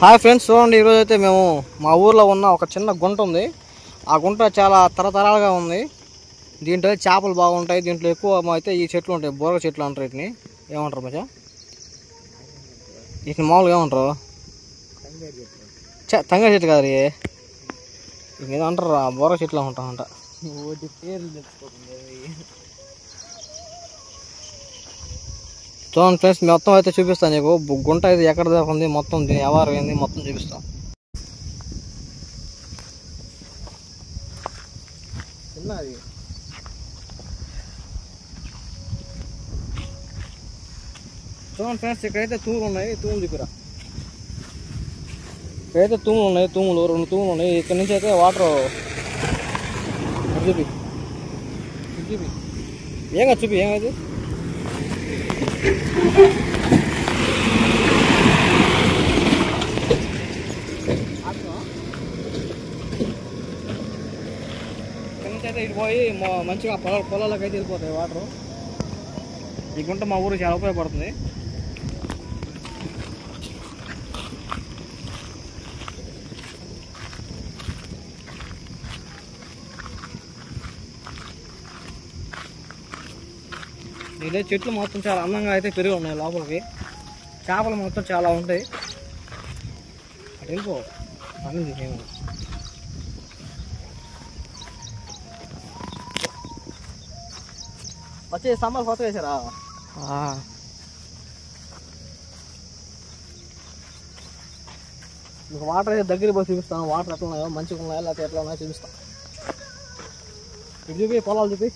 Hi friends, చూడండి ఈరోజు అయితే మేము మా ఊర్లో ఉన్న ఒక చిన్న గుంట ఉంది. ఆ గుంట చాలా తరతరాలుగా ఉంది. దీంట్లో చేపలు బాగుంటాయి. దీంట్లో ఎక్కువ అయితే ఈ చెట్లు ఉంటాయి, బోరగ చెట్లు అంటారు. వీటిని ఏమంటారు మచ్చా? వీటిని మామూలుగా ఏమంటారు? తంగ చెట్టు కాదు, ఏదో అంటారు, బోరగ చెట్లు ఉంటామంట. చూడండి ఫ్రెండ్స్, మొత్తం అయితే చూపిస్తాను నీకు. గుంట అయితే ఎక్కడ దాకా ఉంది, మొత్తం దీని ఎవరు ఏంది మొత్తం చూపిస్తాం. చిన్నది చూడండి ఫ్రెండ్స్, ఇక్కడైతే తూములు ఉన్నాయి. తూములు చూపిరా. ఇక్కడైతే తూములు ఉన్నాయి, తూములు 2 తూములు ఉన్నాయి. ఇక్కడ నుంచి అయితే వాటర్ చూపి చూపి ఏంగా చూపి ఏమైంది. ఇక్కడ నుంచి అయితే ఇటు పోయి మంచిగా పొలాలకు అయితే వెళ్ళిపోతాయి వాటరు. ఈ గుంట మా ఊరికి చాలా ఉపయోగపడుతుంది. ఇదే చెట్లు మొత్తం చాలా అందంగా అయితే పెరిగి ఉన్నాయి. లోపలికి చేపలు మొత్తం చాలా ఉంటాయి. అటు వెళ్ళిపో పని వచ్చే స్తంభాలు కొత్త వేసారా? మీకు వాటర్ అయితే దగ్గర పోయి చూపిస్తాను. వాటర్ ఎట్లా ఉన్నాయో, మంచిగా ఉన్నాయో లేకపోతే ఎట్లా ఉన్నాయో చూపిస్తాను. ఇటు చూపి, పొలాలు చూపి.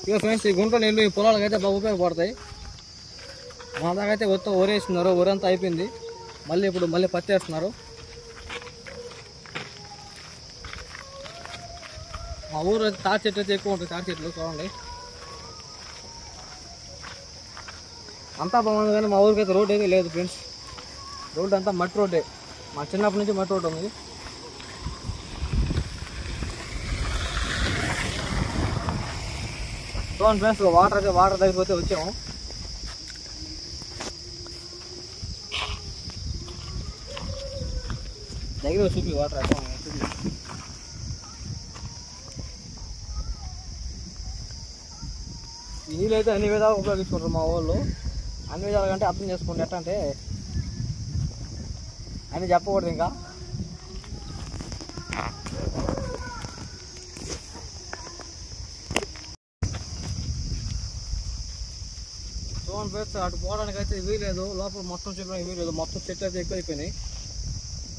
ఇక ఫ్రెండ్స్, ఈ గుంట నీళ్ళు ఈ పొలాలకు అయితే బాగా ఉపయోగపడతాయి. మా దాకా అయితే ఒరేస్తున్నారు. ఒరంతా అయిపోయింది. మళ్ళీ పత్తి వేస్తున్నారు. మా ఊరు అయితే తాటి చెట్లు అయితే ఎక్కువ ఉంటాయి. తాటి చెట్లు చూడండి, అంతా బాగుంది. కానీ మా ఊరికి అయితే రోడ్ అయితే లేదు ఫ్రెండ్స్. రోడ్ అంతా మట్టి రోడ్డే. మా చిన్నప్పటి నుంచి మట్టి రోడ్ ఉంది. చూడండి ఫ్రెండ్స్, వాటర్ తగ్గిపోతే వచ్చాము. దగ్గర చూపి వాటర్ ఎక్కడ చూపి. ఈ నీళ్ళు అయితే అన్ని విధాలు ఉపయోగించుకుంటారు మా వాళ్ళు. అన్ని విధాలు అంటే అర్థం చేసుకోండి. ఎట్లా అంటే అన్నీ చెప్పకూడదు. ఇంకా చూడండి ఫ్రెండ్స్, అటు పోవడానికి అయితే వీలేదు. లోపల మొత్తం చెప్పడానికి వీలేదు. మొత్తం చెట్లు అయితే ఎక్కువ అయిపోయినాయి.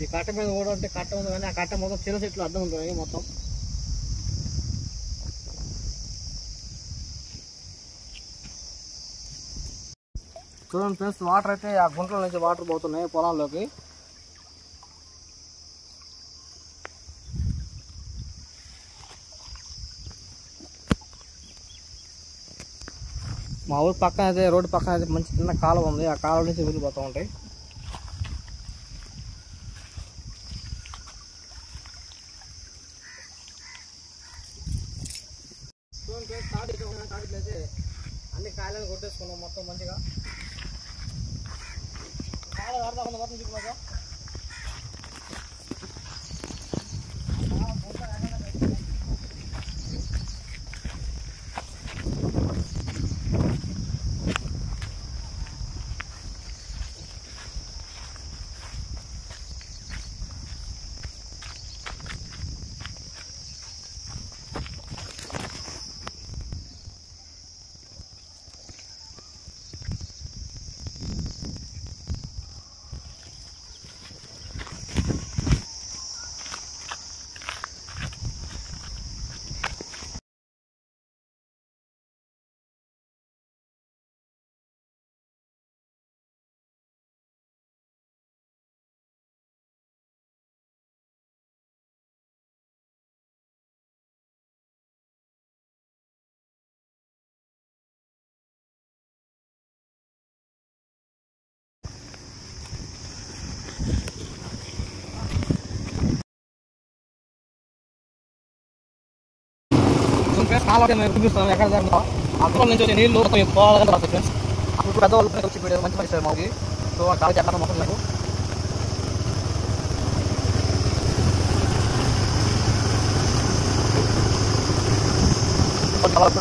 ఈ కట్ట మీద కూడా అంటే కట్ట ఉంది, కానీ ఆ కట్ట మొత్తం చిన్న చెట్లు అడ్డం ఉంటాయి మొత్తం. చూడండి ఫ్రెండ్స్, వాటర్ అయితే ఆ గుంటల నుంచి వాటర్ పోతున్నాయి పొలాల్లోకి. మా ఊరు పక్కన అయితే రోడ్డు పక్కన అయితే మంచి చిన్న కాలువ ఉంది. ఆ కాలువ నుంచి వెళ్ళిపోతూ ఉంటాయి. తాటిట్లయితే అన్ని కాయలను కొట్టేసుకున్నాం మొత్తం మంచిగా. కాయలు అర్థం మొత్తం చూపుకోక కాలం మేము చూపిస్తాం. ఎక్కడ అక్కడ నుంచి వచ్చే నీళ్ళు పోవాలని రాదు ఫ్రెండ్స్. అప్పుడు పెద్దవాళ్ళు వచ్చి మంచి పని ఇస్తారు మాకు. సో కాలేజ్ ఎక్కడ మొత్తం నాకు kalau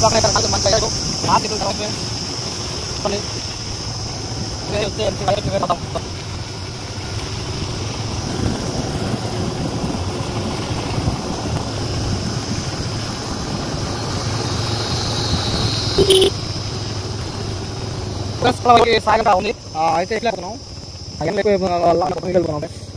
pakai terkait teman saya itu mati itu kalau ini saya juga tahu terus kalau lagi saya tahu nih itu ikhlas kan, ayam lekuk